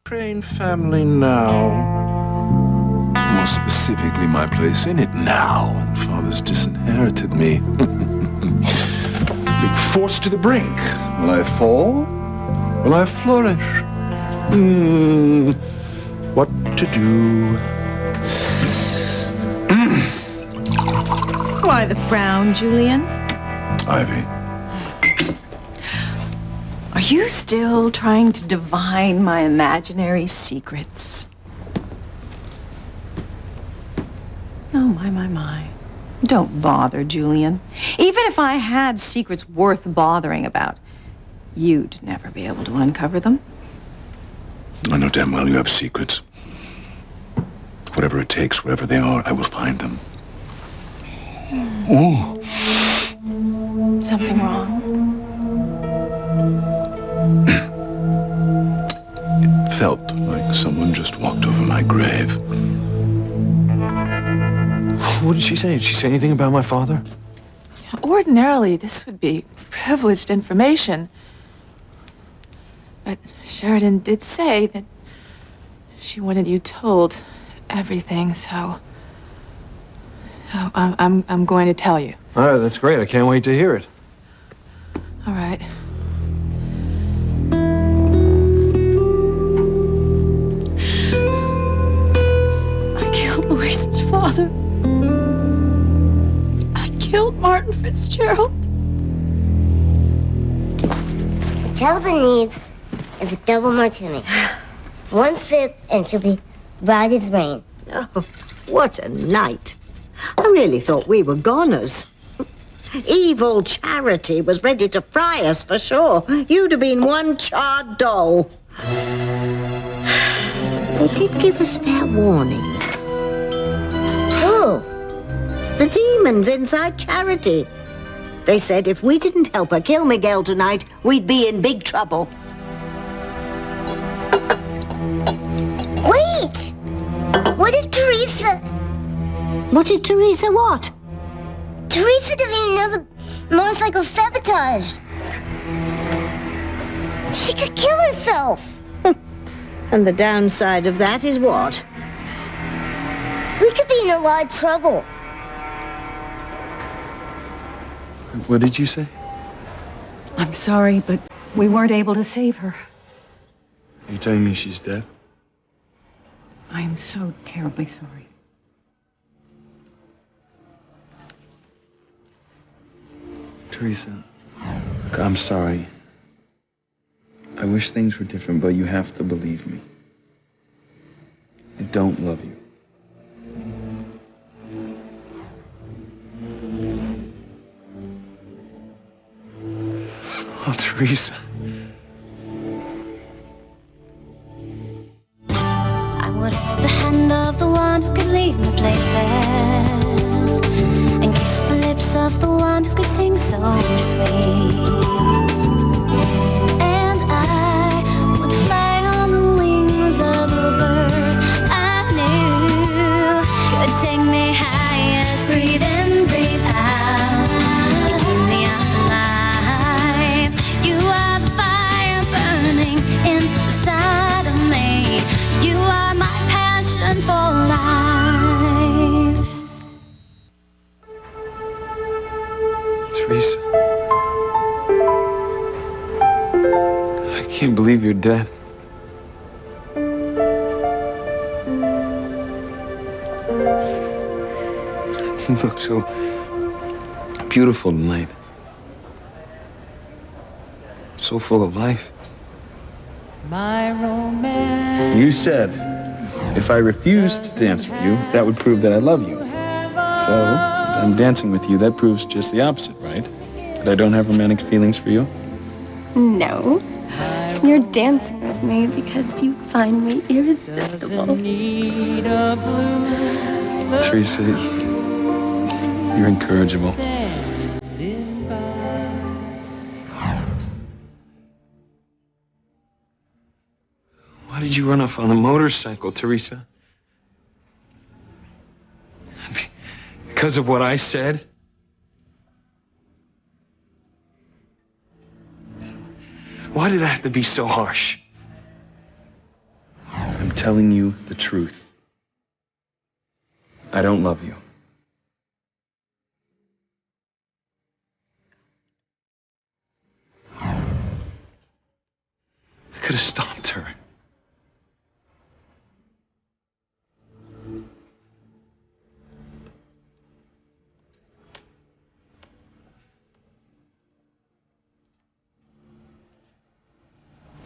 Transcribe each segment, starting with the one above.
Crane family now. More specifically, my place in it now. Father's disinherited me. Being forced to the brink. Will I fall? Will I flourish? What to do? Why the frown, Julian? Ivy. Are you still trying to divine my imaginary secrets? Oh, my. Don't bother, Julian. Even if I had secrets worth bothering about, you'd never be able to uncover them. I know damn well you have secrets. Whatever it takes, wherever they are, I will find them. Oh. Something wrong? It felt like someone just walked over my grave. What did she say? Did she say anything about my father? Ordinarily, this would be privileged information. But Sheridan did say that she wanted you told everything, so I'm going to tell you. All right, that's great. I can't wait to hear it. All right. I killed Louise's father. I killed Martin Fitzgerald. Whatever the needs is a double martini. 1 sip and she'll be bright as rain. Oh, what a night. I really thought we were goners. Evil Charity was ready to fry us for sure. You'd have been one charred doll. They did give us fair warning. Who? The demons inside Charity. They said if we didn't help her kill Miguel tonight, we'd be in big trouble. Wait! What if Teresa... What if Teresa what? Teresa doesn't even know the motorcycle's sabotaged. She could kill herself. And the downside of that is what? We could be in a lot of trouble. What did you say? I'm sorry, but we weren't able to save her. Are you telling me she's dead? I am so terribly sorry. Teresa, look, I'm sorry. I wish things were different, but you have to believe me. I don't love you. Oh, Teresa. I would hold the hand of the one who could lead me places and kiss the lips of the one who could sing so sweet. And I would fly on the wings of the bird I knew could take me high as breathe in, breathe out. You keep me alive. You are the fire burning inside of me. You are my passion for life. Teresa. I can't believe you're dead. You look so beautiful tonight. So full of life. You said if I refused to dance with you, that would prove that I love you. So, since I'm dancing with you, that proves just the opposite, right? That I don't have romantic feelings for you? No. You're dancing with me because you find me irresistible. Teresa, you're incorrigible. Why did you run off on a motorcycle, Teresa? Because of what I said? Why did I have to be so harsh? I'm telling you the truth. I don't love you. I could have stopped her.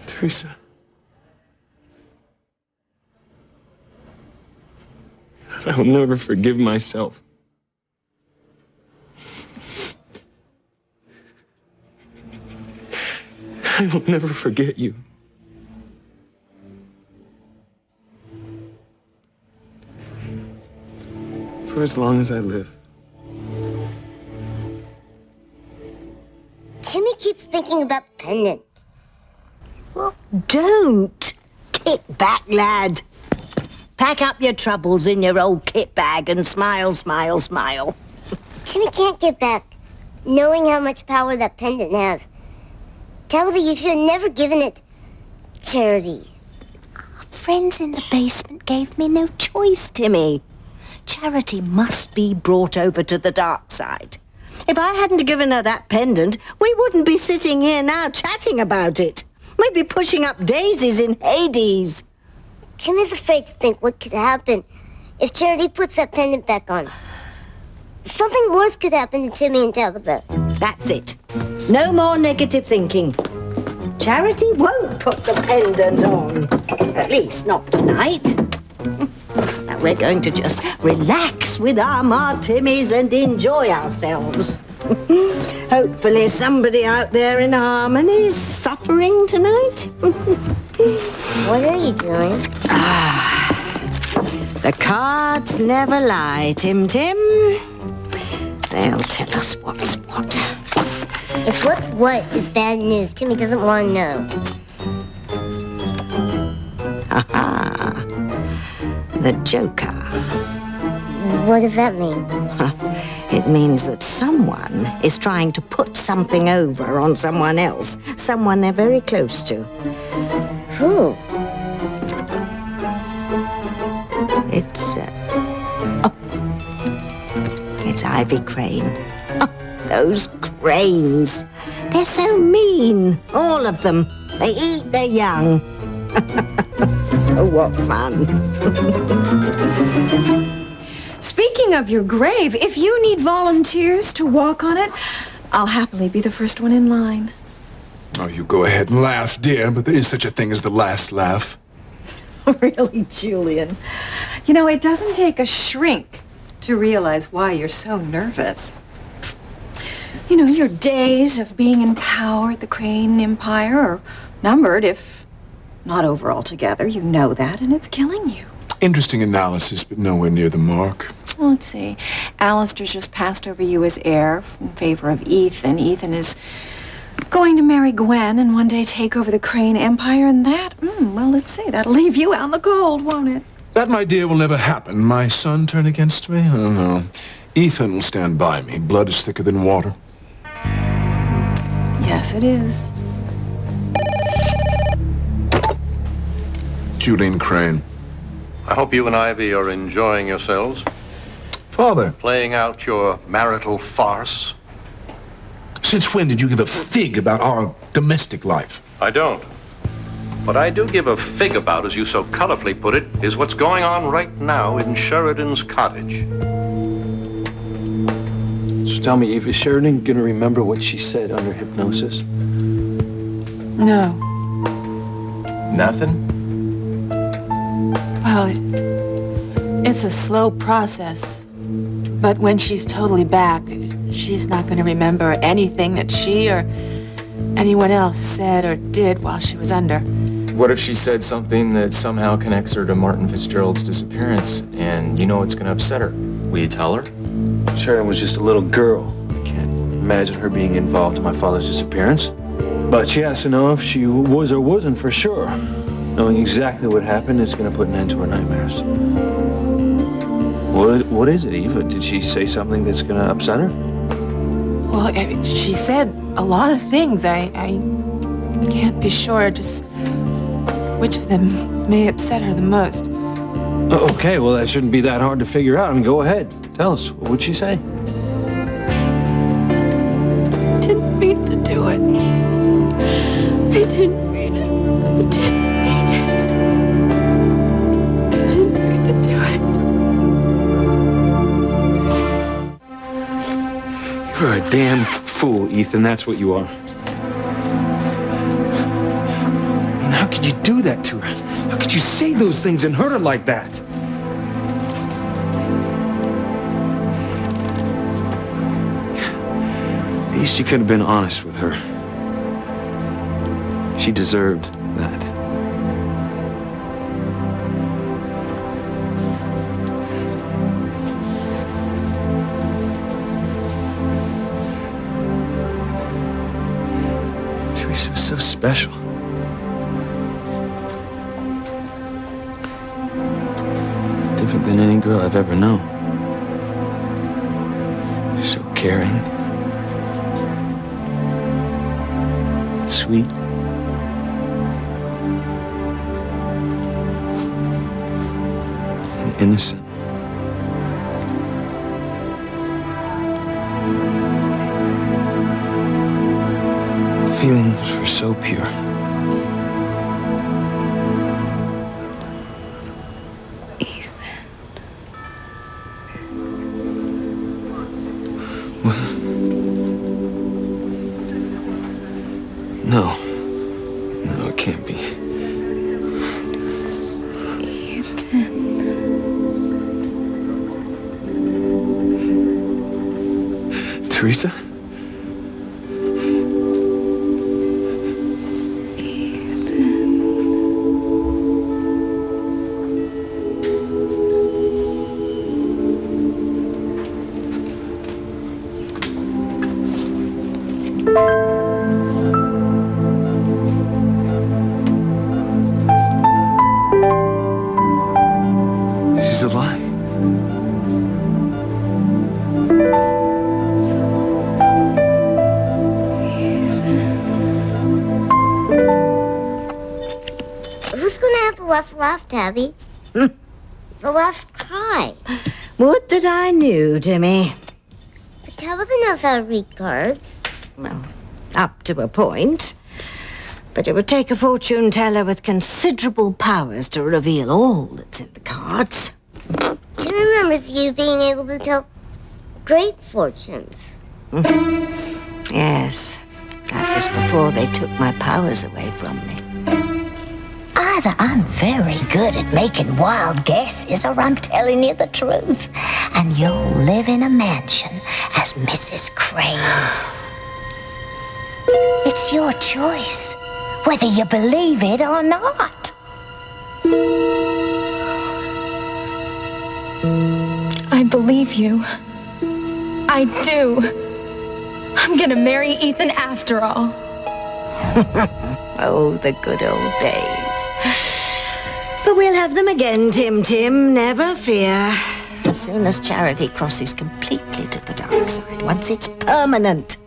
Teresa. I will never forgive myself. I will never forget you. For as long as I live. Timmy keeps thinking about the pendant. Well, don't. Kit back, lad. Pack up your troubles in your old kit bag and smile, smile, smile. Timmy can't get back, knowing how much power that pendant has. Tabitha, you should have never given it Charity. Friends in the basement gave me no choice, Timmy. Charity must be brought over to the dark side. If I hadn't given her that pendant, we wouldn't be sitting here now chatting about it. We'd be pushing up daisies in Hades. Timmy's afraid to think what could happen if Charity puts that pendant back on. Something worse could happen to Timmy and Tabitha. That's it. No more negative thinking. Charity won't put the pendant on. At least not tonight. Now we're going to just relax with our martinis and enjoy ourselves. Hopefully somebody out there in Harmony is suffering tonight. What are you doing? The cards never lie, Tim Tim. They'll tell us what's what. If what's what is bad news, Timmy doesn't want to know. Aha. The Joker. What does that mean? It means that someone is trying to put something over on someone else, someone they're very close to. Who? It's Ivy Crane. Oh, those cranes. They're so mean, all of them. They eat their young. Oh, what fun. Speaking of your grave, if you need volunteers to walk on it, I'll happily be the first one in line. Oh, you go ahead and laugh, dear, but there is such a thing as the last laugh. Really, Julian? You know, it doesn't take a shrink to realize why you're so nervous. You know, your days of being in power at the Crane Empire are numbered, if not over altogether. You know that, and it's killing you. Interesting analysis, but nowhere near the mark. Well, let's see. Alistair's just passed over you as heir in favor of Ethan. Ethan is going to marry Gwen and one day take over the Crane Empire, and that, well, let's see, that'll leave you out in the cold, won't it? That, my dear, will never happen. My son turn against me? Oh, no. Ethan will stand by me. Blood is thicker than water. Yes, it is. Julian Crane. I hope you and Ivy are enjoying yourselves. Father. Playing out your marital farce. Since when did you give a fig about our domestic life? I don't. What I do give a fig about, as you so colorfully put it, is what's going on right now in Sheridan's cottage. So tell me, Eve, is Sheridan gonna remember what she said under hypnosis? No. Nothing? Well, it's a slow process. But when she's totally back, she's not going to remember anything that she or anyone else said or did while she was under. What if she said something that somehow connects her to Martin Fitzgerald's disappearance, and you know it's going to upset her? Will you tell her? Sheridan was just a little girl. I can't imagine her being involved in my father's disappearance. But she has to know if she was or wasn't for sure. Knowing exactly what happened is going to put an end to her nightmares. What is it, Eva? Did she say something that's going to upset her? Well, she said a lot of things. I can't be sure just which of them may upset her the most. Okay, well, that shouldn't be that hard to figure out. I mean, go ahead. Tell us. What'd she say? Didn't mean to do it. I didn't mean it. I didn't mean it. I didn't mean to do it. You're a damn fool, Ethan. That's what you are. I mean, how could you do that to her? How could you say those things and hurt her like that? At least you could have been honest with her. She deserved that. Teresa was so special. Different than any girl I've ever known. So caring. Sweet. And innocent. Feelings were so pure. No. No, it can't be. Teresa? She's alive. Who's gonna have the last laugh, Tabby? The last cry. Would that I knew, Timmy. But Tabitha knows how to read cards. Well, up to a point. But it would take a fortune teller with considerable powers to reveal all that's in the cards. She remembers you being able to tell great fortunes. Yes, that was before they took my powers away from me. Either I'm very good at making wild guesses or I'm telling you the truth. And you'll live in a mansion as Mrs. Crane. It's your choice, whether you believe it or not. I believe you. I do. I'm gonna marry Ethan after all. Oh, the good old days. But we'll have them again, Tim, never fear. As soon as Charity crosses completely to the dark side, once it's permanent,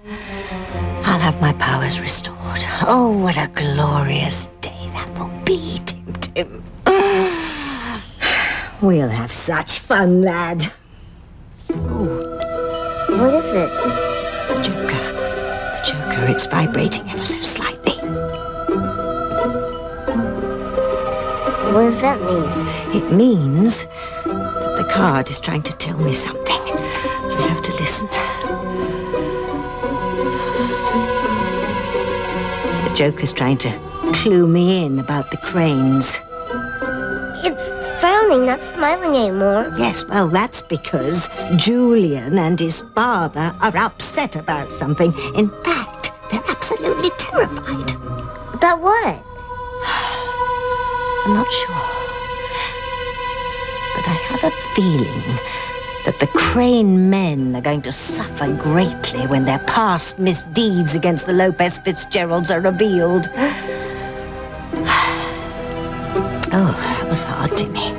I'll have my powers restored. Oh, what a glorious day that will be, Tim. We'll have such fun, lad. Ooh. What is it? The Joker, it's vibrating ever so slightly. What does that mean? It means that the card is trying to tell me something. I have to listen. The Joker's trying to clue me in about the Cranes. It's frowning, not smiling anymore. Yes, well, that's because Julian and his father are upset about something. In fact, they're absolutely terrified. About what? I'm not sure. But I have a feeling that the Crane men are going to suffer greatly when their past misdeeds against the Lopez Fitzgeralds are revealed. Oh, that was hard, Timmy.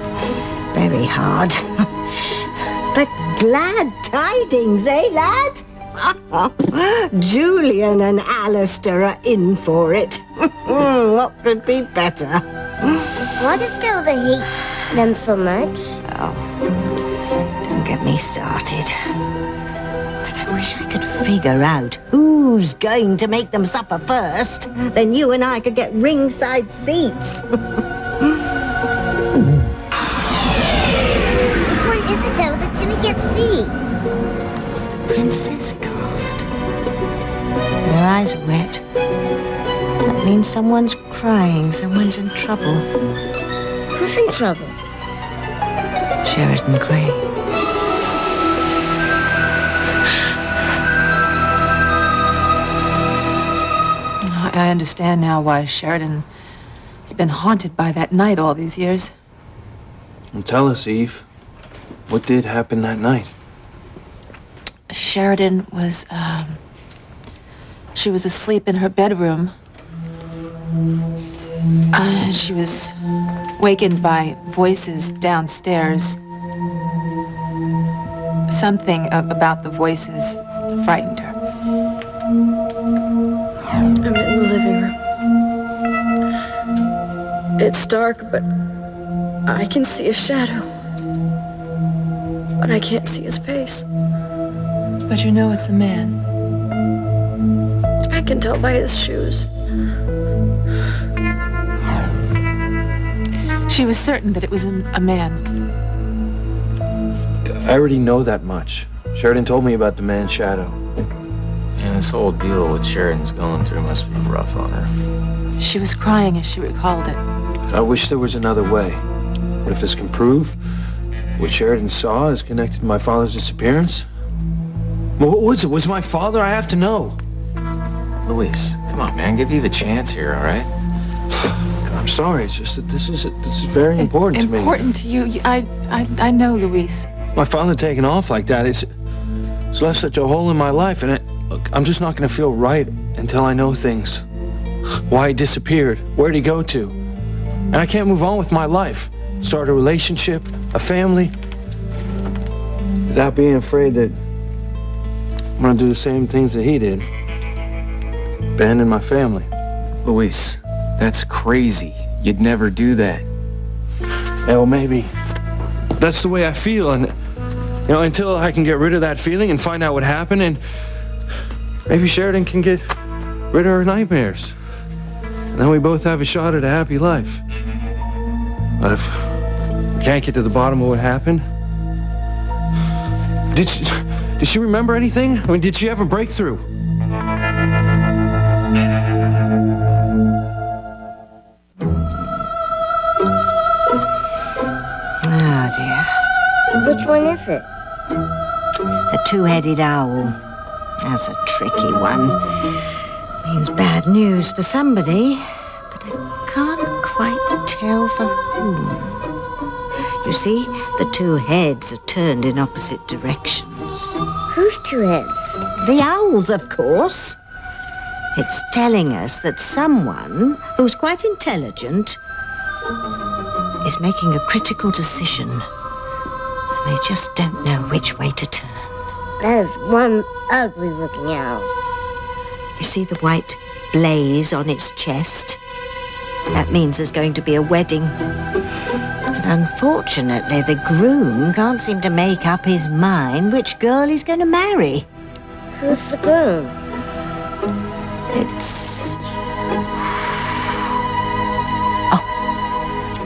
Very hard. But glad tidings, eh, lad? Julian and Alistair are in for it. What could be better? What if Tabitha hates them so much? Oh, don't get me started. But I wish I could figure out who's going to make them suffer first. Then you and I could get ringside seats. Which one is it, Tabitha? Jimmy can't see. It's the princess card. Their eyes are wet. That means someone's crying, someone's in trouble. Who's in trouble? Sheridan Gray. I understand now why Sheridan has been haunted by that night all these years. Well, tell us, Eve. What did happen that night? Sheridan was, she was asleep in her bedroom. She was wakened by voices downstairs. Something about the voices frightened her. I'm in the living room. It's dark, but I can see a shadow. But I can't see his face. But you know it's a man. I can tell by his shoes. She was certain that it was a man. I already know that much. Sheridan told me about the man's shadow. And this whole deal with Sheridan's going through must be rough on her. She was crying as she recalled it. I wish there was another way. But if this can prove what Sheridan saw is connected to my father's disappearance? Well, what was it? Was my father? I have to know. Luis, come on, man. Give Eve a chance here, all right? I'm sorry. It's just that this is very important to me. Important to you? I know, Luis. My father taking off like that, it's left such a hole in my life, and look, I'm just not going to feel right until I know things. Why he disappeared, where'd he go to? And I can't move on with my life. Start a relationship, a family, without being afraid that I'm going to do the same things that he did. Abandon my family. Luis, that's crazy. You'd never do that. Yeah, well, maybe. That's the way I feel, and until I can get rid of that feeling and find out what happened, and maybe Sheridan can get rid of her nightmares. And then we both have a shot at a happy life. But if we can't get to the bottom of what happened, did she remember anything? I mean, did she have a breakthrough? Oh, dear. Which one is it? The two-headed owl. That's a tricky one. Means bad news for somebody, but I can't quite tell for whom. You see, the two heads are turned in opposite directions. Whose two heads? The owl's, of course. It's telling us that someone who's quite intelligent is making a critical decision. And they just don't know which way to turn. That is one ugly-looking owl. You see the white blaze on its chest? That means there's going to be a wedding. But unfortunately, the groom can't seem to make up his mind which girl he's going to marry. Who's the groom? It's...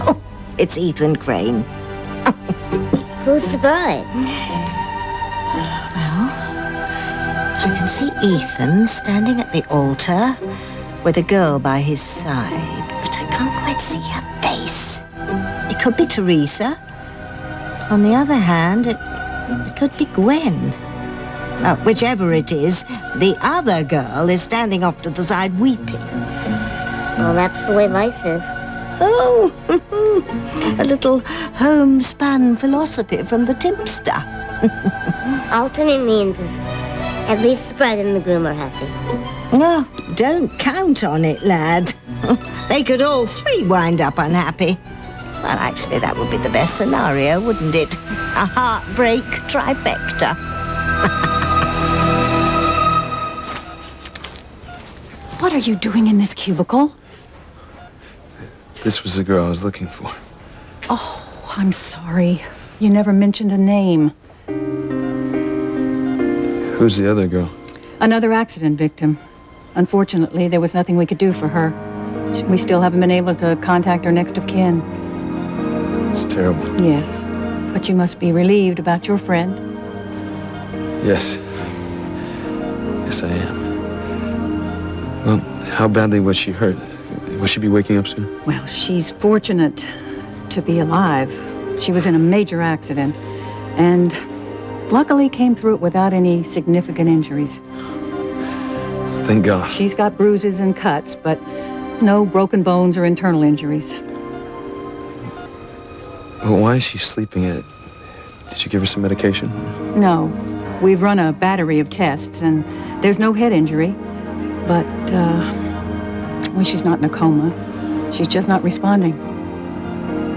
Oh, it's Ethan Crane. Who's the bride? Well, I can see Ethan standing at the altar with a girl by his side, but I can't quite see her face. It could be Teresa. On the other hand, it could be Gwen. Whichever it is, the other girl is standing off to the side weeping. Well, that's the way life is. Oh, a little homespun philosophy from the Timpster. Ultimate means is at least the bride and the groom are happy. No, don't count on it, lad. They could all three wind up unhappy. Well, actually, that would be the best scenario, wouldn't it? A heartbreak trifecta. What are you doing in this cubicle? This was the girl I was looking for. Oh, I'm sorry. You never mentioned a name. Who's the other girl? Another accident victim. Unfortunately, there was nothing we could do for her. We still haven't been able to contact her next of kin. It's terrible. Yes, but you must be relieved about your friend. Yes. Yes, I am. Well, how badly was she hurt? Will she be waking up soon? Well, she's fortunate to be alive. She was in a major accident, and luckily came through it without any significant injuries. Thank God. She's got bruises and cuts, but no broken bones or internal injuries. Well, why is she sleeping? Did you give her some medication? No. We've run a battery of tests, and there's no head injury. But, well, she's not in a coma. She's just not responding.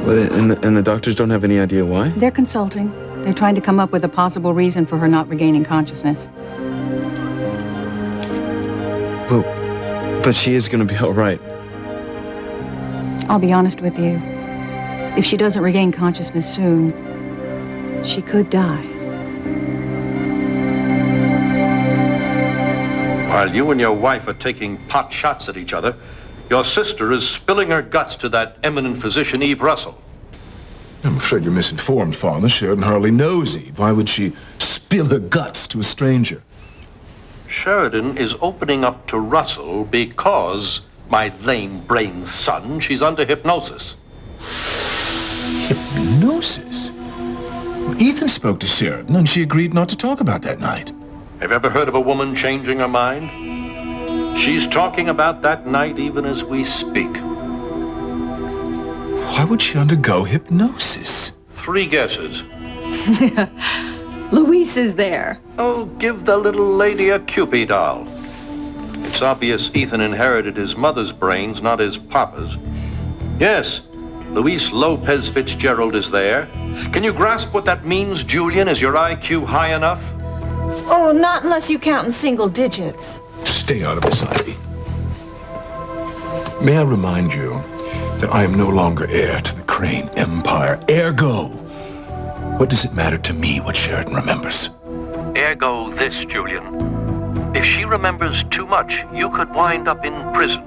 But, and the doctors don't have any idea why? They're consulting. They're trying to come up with a possible reason for her not regaining consciousness. Well, but she is going to be all right. I'll be honest with you. If she doesn't regain consciousness soon, she could die. While you and your wife are taking pot shots at each other, your sister is spilling her guts to that eminent physician, Eve Russell. I'm afraid you're misinformed, Father. Sheridan hardly knows Eve. Why would she spill her guts to a stranger? Sheridan is opening up to Russell because, my lame-brained son, she's under hypnosis. Hypnosis? Ethan spoke to Sheridan, and she agreed not to talk about that night. Have you ever heard of a woman changing her mind? She's talking about that night even as we speak. Why would she undergo hypnosis? 3 guesses. Luis is there. Oh, give the little lady a Cupid doll. It's obvious Ethan inherited his mother's brains, not his papa's. Yes, Luis Lopez Fitzgerald is there. Can you grasp what that means, Julian? Is your IQ high enough? Oh, not unless you count in single digits. Stay out of this, Ivy. May I remind you that I am no longer heir to the Crane Empire. Ergo, what does it matter to me what Sheridan remembers? Ergo this, Julian. If she remembers too much, you could wind up in prison.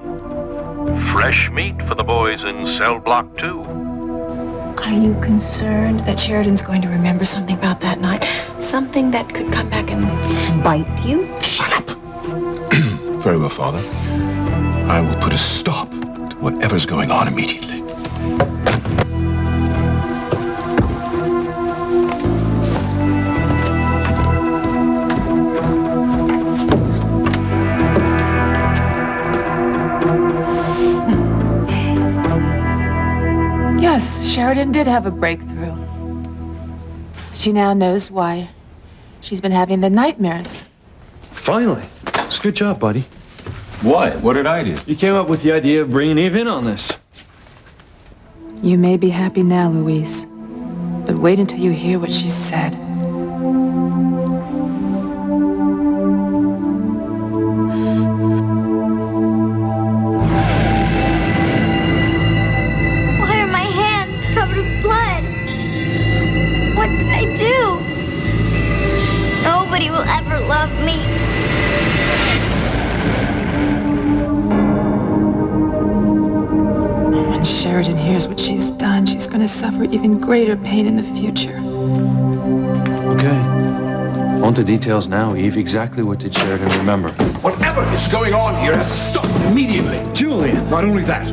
Fresh meat for the boys in cell block 2. Are you concerned that Sheridan's going to remember something about that night? Something that could come back and bite you? Shut up! Very well, Father. I will put a stop to whatever's going on immediately. Yes, Sheridan did have a breakthrough. She now knows why she's been having the nightmares. Finally. It's a good job, buddy. What? What did I do? You came up with the idea of bringing Eve in on this. You may be happy now, Luis, but wait until you hear what she said. Why are my hands covered with blood? What did I do? Nobody will ever love me. When Sheridan hears what she's done, she's going to suffer even greater pain in the future. Okay. On to details now, Eve. Exactly what did Sheridan remember? Whatever is going on here has to stop immediately. Julian! Not only that,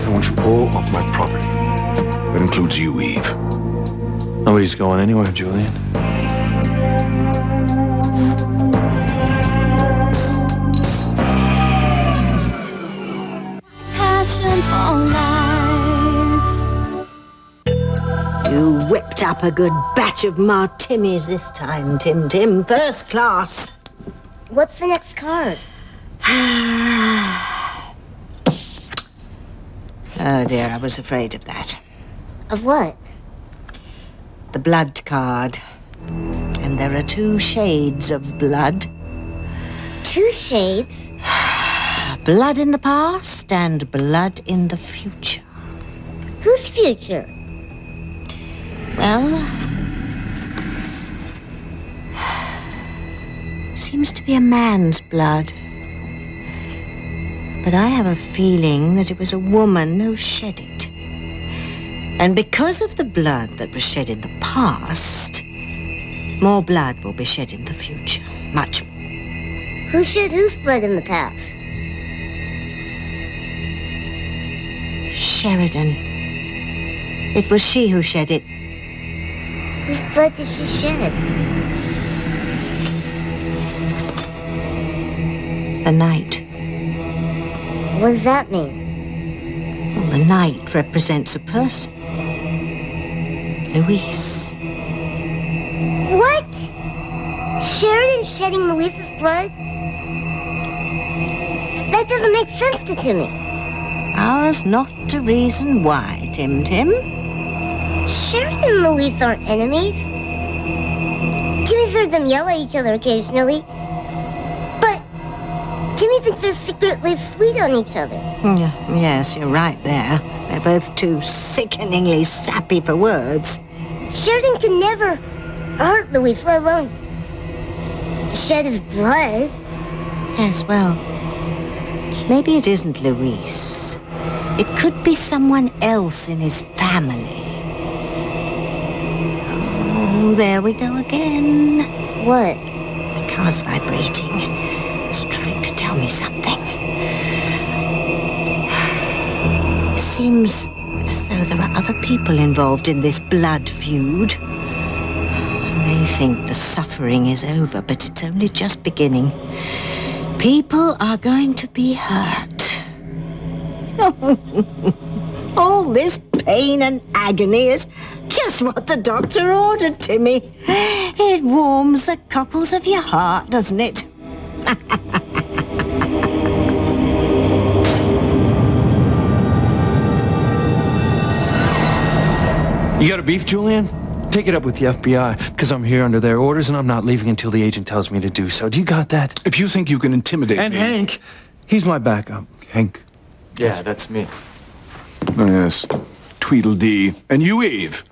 I want you all off my property. That includes you, Eve. Nobody's going anywhere, Julian. Passion for life. You whipped up a good batch of Martinis this time, Tim. First class. What's the next card? Oh, dear, I was afraid of that. Of what? The blood card. And there are 2 shades of blood. 2 shades? blood in the past and blood in the future. Whose future? Well, seems to be a man's blood. But I have a feeling that it was a woman who shed it. And because of the blood that was shed in the past, more blood will be shed in the future. Much more. Who shed whose blood in the past? Sheridan. It was she who shed it. Whose blood did she shed? The night. What does that mean? Well, the night represents a person. Louise. What? Sheridan shedding Louise's blood? That doesn't make sense to me. Ours not to reason why, Tim Tim. Sheridan and Louise aren't enemies. Timmy heard them yell at each other occasionally. But Timmy thinks they're secretly sweet on each other. Yes, you're right there. They're both too sickeningly sappy for words. Sheridan could never hurt Louise, let alone shed his blood. Yes, well, maybe it isn't Louise. It could be someone else in his family. Oh, there we go again. What? The card's vibrating. It's trying to tell me something. It seems as though there are other people involved in this blood feud. I may think the suffering is over, but it's only just beginning. People are going to be hurt. All this pain and agony is just what the doctor ordered, Timmy. It warms the cockles of your heart, doesn't it? You got a beef, Julian? Take it up with the FBI, because I'm here under their orders and I'm not leaving until the agent tells me to do so. Do you got that? If you think you can intimidate and me... And Hank, he's my backup. Hank? Yeah, that's me. Oh, yes. Tweedledee. And you, Eve?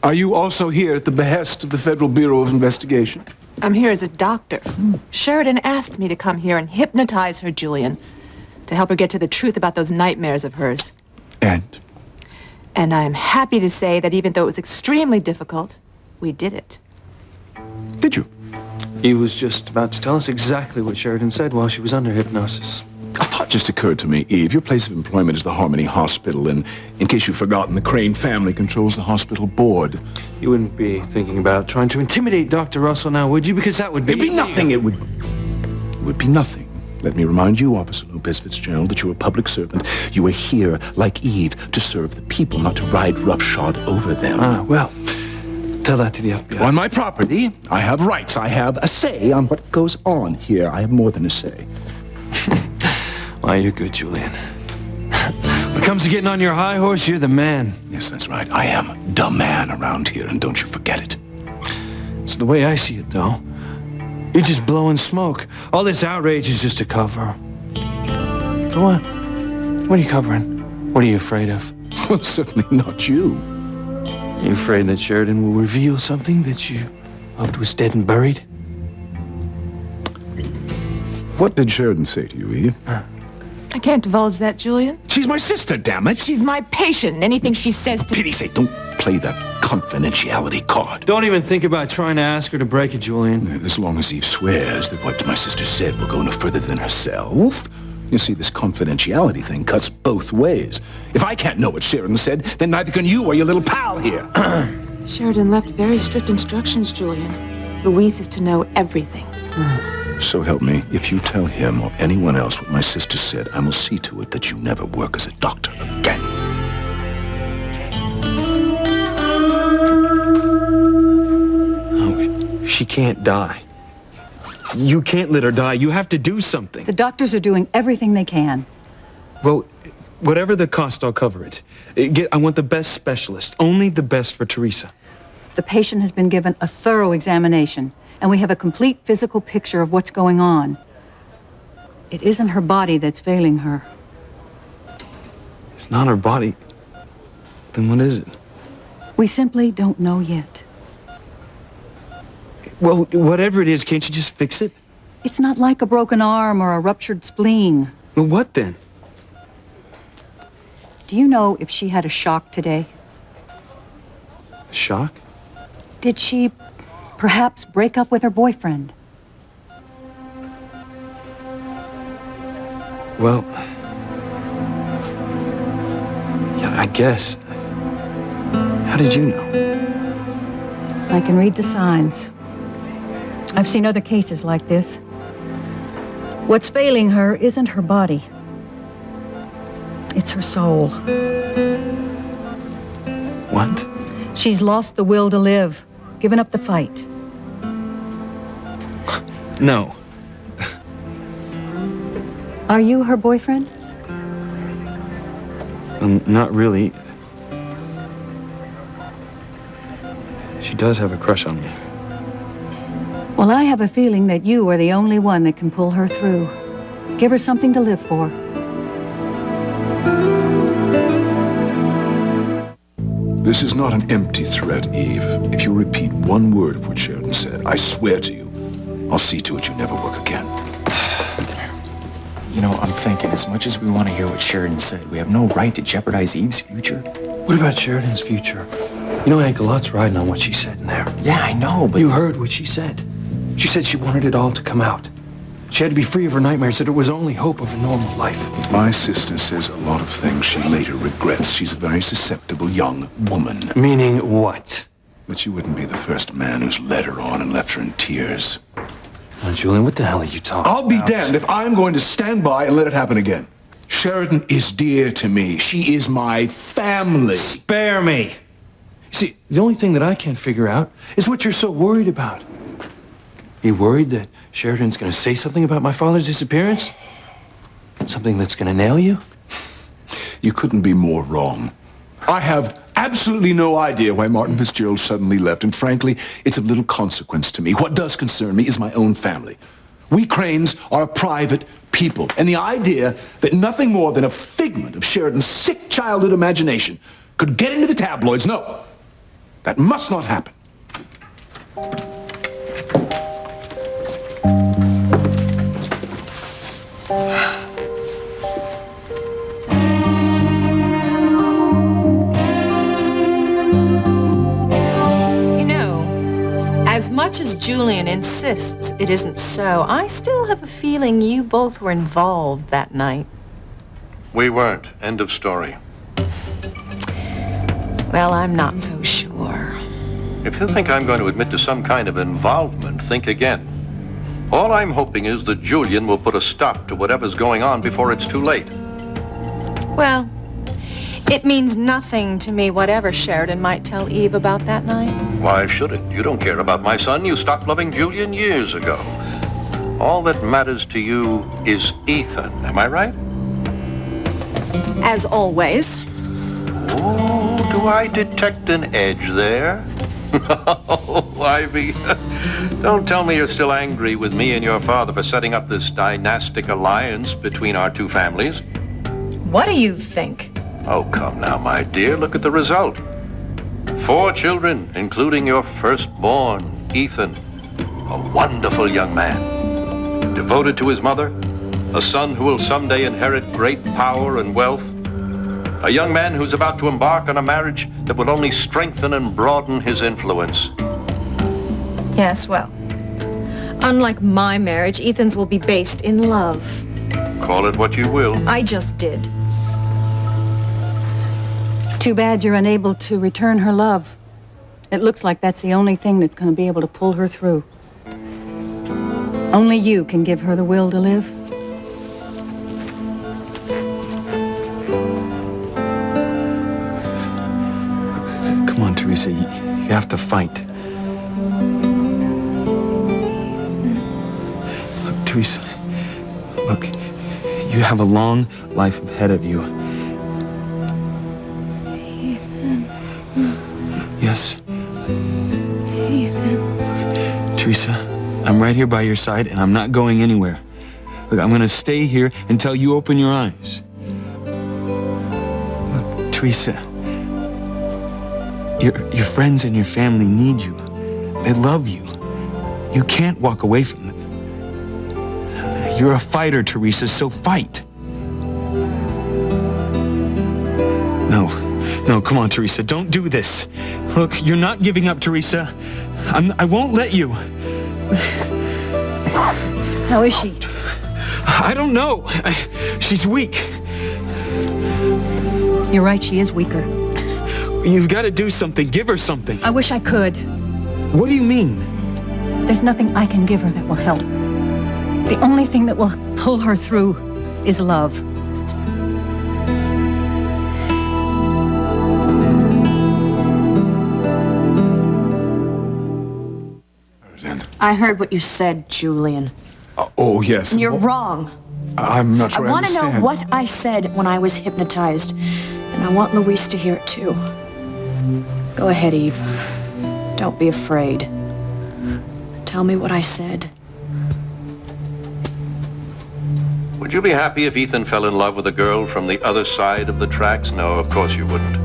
Are you also here at the behest of the Federal Bureau of Investigation? I'm here as a doctor. Sheridan asked me to come here and hypnotize her, Julian, to help her get to the truth about those nightmares of hers. And I'm happy to say that even though it was extremely difficult, we did it. Did you? He was just about to tell us exactly what Sheridan said while she was under hypnosis. A thought just occurred to me, Eve. Your place of employment is the Harmony Hospital, and in case you've forgotten, the Crane family controls the hospital board. You wouldn't be thinking about trying to intimidate Dr. Russell now, would you? Because that would be... It'd be nothing. It would be nothing. Let me remind you, Officer Lopez Fitzgerald, that you're a public servant. You are here, like Eve, to serve the people, not to ride roughshod over them. Well, tell that to the FBI. On my property, I have rights. I have a say on what goes on here. I have more than a say. Why, you're good, Julian. When it comes to getting on your high horse, you're the man. Yes, that's right. I am the man around here, and don't you forget it. It's the way I see it, though. You're just blowing smoke. All this outrage is just a cover. For what? What are you covering? What are you afraid of? Well, certainly not you. Are you afraid that Sheridan will reveal something that you hoped was dead and buried? What did Sheridan say to you, Eve? I can't divulge that, Julian. She's my sister, damn it. She's my patient. Anything she says to... Pity's sake, don't play that confidentiality card. Don't even think about trying to ask her to break it, Julian. As long as Eve swears that what my sister said will go no further than herself. You see, this confidentiality thing cuts both ways. If I can't know what Sheridan said, then neither can you or your little pal here. Sheridan left very strict instructions, Julian. Louise is to know everything. So help me, if you tell him or anyone else what my sister said, I will see to it that you never work as a doctor again. Oh, she can't die. You can't let her die. You have to do something. The doctors are doing everything they can. Well, whatever the cost, I'll cover it. I want the best specialist. Only the best for Teresa. The patient has been given a thorough examination, and we have a complete physical picture of what's going on. it isn't her body that's failing her. It's not her body. Then what is it? We simply don't know yet. Well, whatever it is, can't you just fix it? It's not like a broken arm or a ruptured spleen. Well, what then? Do you know if she had a shock today? Shock? Did she perhaps break up with her boyfriend? Well, yeah, I guess. How did you know? I can read the signs. I've seen other cases like this. What's failing her isn't her body. It's her soul. What? She's lost the will to live, given up the fight. No. Are you her boyfriend? Not really. She does have a crush on me. Well, I have a feeling that you are the only one that can pull her through. Give her something to live for. This is not an empty threat, Eve. If you repeat one word of what Sheridan said, I swear to you, I'll see to it you never work again. You know, I'm thinking, as much as we want to hear what Sheridan said, we have no right to jeopardize Eve's future. What about Sheridan's future? You know, Hank, a lot's riding on what she said in there. Yeah, I know, but... You heard what she said. She said she wanted it all to come out. She had to be free of her nightmares, that it was only hope of a normal life. My sister says a lot of things she later regrets. She's a very susceptible young woman. Meaning what? But you wouldn't be the first man who's led her on and left her in tears. Now, Julian, what the hell are you talking about? I'll be damned if I'm going to stand by and let it happen again. Sheridan is dear to me. She is my family. Spare me. See, the only thing that I can't figure out is what you're so worried about. Are you worried that Sheridan's going to say something about my father's disappearance? Something that's going to nail you? You couldn't be more wrong. I have absolutely no idea why Martin Fitzgerald suddenly left, and frankly, it's of little consequence to me. What does concern me is my own family. We Cranes are a private people, and the idea that nothing more than a figment of Sheridan's sick childhood imagination could get into the tabloids, no, that must not happen. As much as Julian insists it isn't so, I still have a feeling you both were involved that night. We weren't. End of story. Well, I'm not so sure. If you think I'm going to admit to some kind of involvement, think again. All I'm hoping is that Julian will put a stop to whatever's going on before it's too late. Well, it means nothing to me whatever Sheridan might tell Eve about that night. Why should it? You don't care about my son. You stopped loving Julian years ago. All that matters to you is Ethan. Am I right? As always. Oh, do I detect an edge there? Oh, Ivy, don't tell me you're still angry with me and your father for setting up this dynastic alliance between our two families. What do you think? Oh, come now, my dear. Look at the result. 4 children, including your firstborn, Ethan. A wonderful young man. Devoted to his mother. A son who will someday inherit great power and wealth. A young man who's about to embark on a marriage that will only strengthen and broaden his influence. Yes, well, unlike my marriage, Ethan's will be based in love. Call it what you will. I just did. Too bad you're unable to return her love. It looks like that's the only thing that's going to be able to pull her through. Only you can give her the will to live. Come on, Teresa, you have to fight. Look, Teresa, look, you have a long life ahead of you. Yes. Teresa, I'm right here by your side, and I'm not going anywhere. Look, I'm gonna stay here until you open your eyes. Look, Teresa, your friends and your family need you. They love you. You can't walk away from them. You're a fighter, Teresa, so fight. No, come on, Teresa, don't do this. Look, you're not giving up, Teresa. I won't let you. How is she? I don't know. She's weak. You're right, she is weaker. You've got to do something. Give her something. I wish I could. What do you mean? There's nothing I can give her that will help. The only thing that will pull her through is love. I heard what you said, Julian. Oh, yes. And you're wrong. I'm not sure I want to know understand. what I said when I was hypnotized, and I want Luis to hear it too. Go ahead, Eve. Don't be afraid. Tell me what I said. Would you be happy if Ethan fell in love with a girl from the other side of the tracks? No, of course you wouldn't.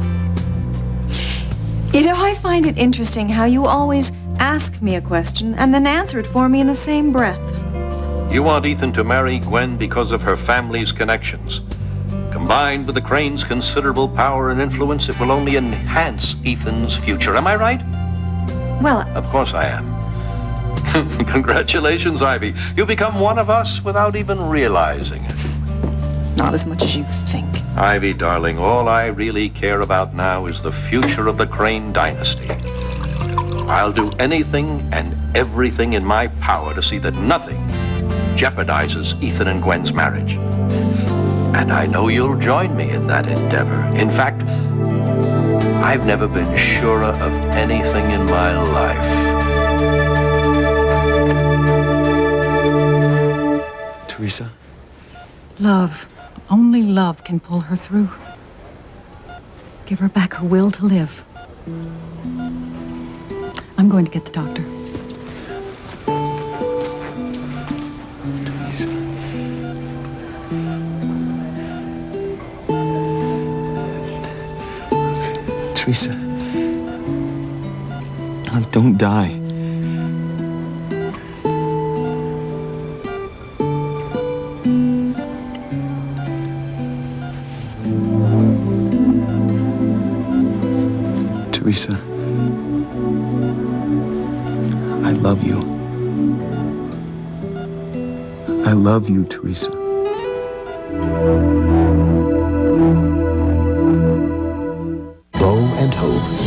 You know, I find it interesting how you always ask me a question and then answer it for me in the same breath. You want Ethan to marry Gwen because of her family's connections. Combined with the Crane's considerable power and influence, it will only enhance Ethan's future. Am I right? Well, of course I am. Congratulations, Ivy. You've become one of us without even realizing it. Not as much as you think. Ivy, darling, all I really care about now is the future of the Crane dynasty. I'll do anything and everything in my power to see that nothing jeopardizes Ethan and Gwen's marriage. And I know you'll join me in that endeavor. In fact, I've never been surer of anything in my life. Teresa? Love. Only love can pull her through. Give her back her will to live. I'm going to get the doctor. Teresa. Don't die. Teresa, I love you. I love you, Teresa. Bo and Hope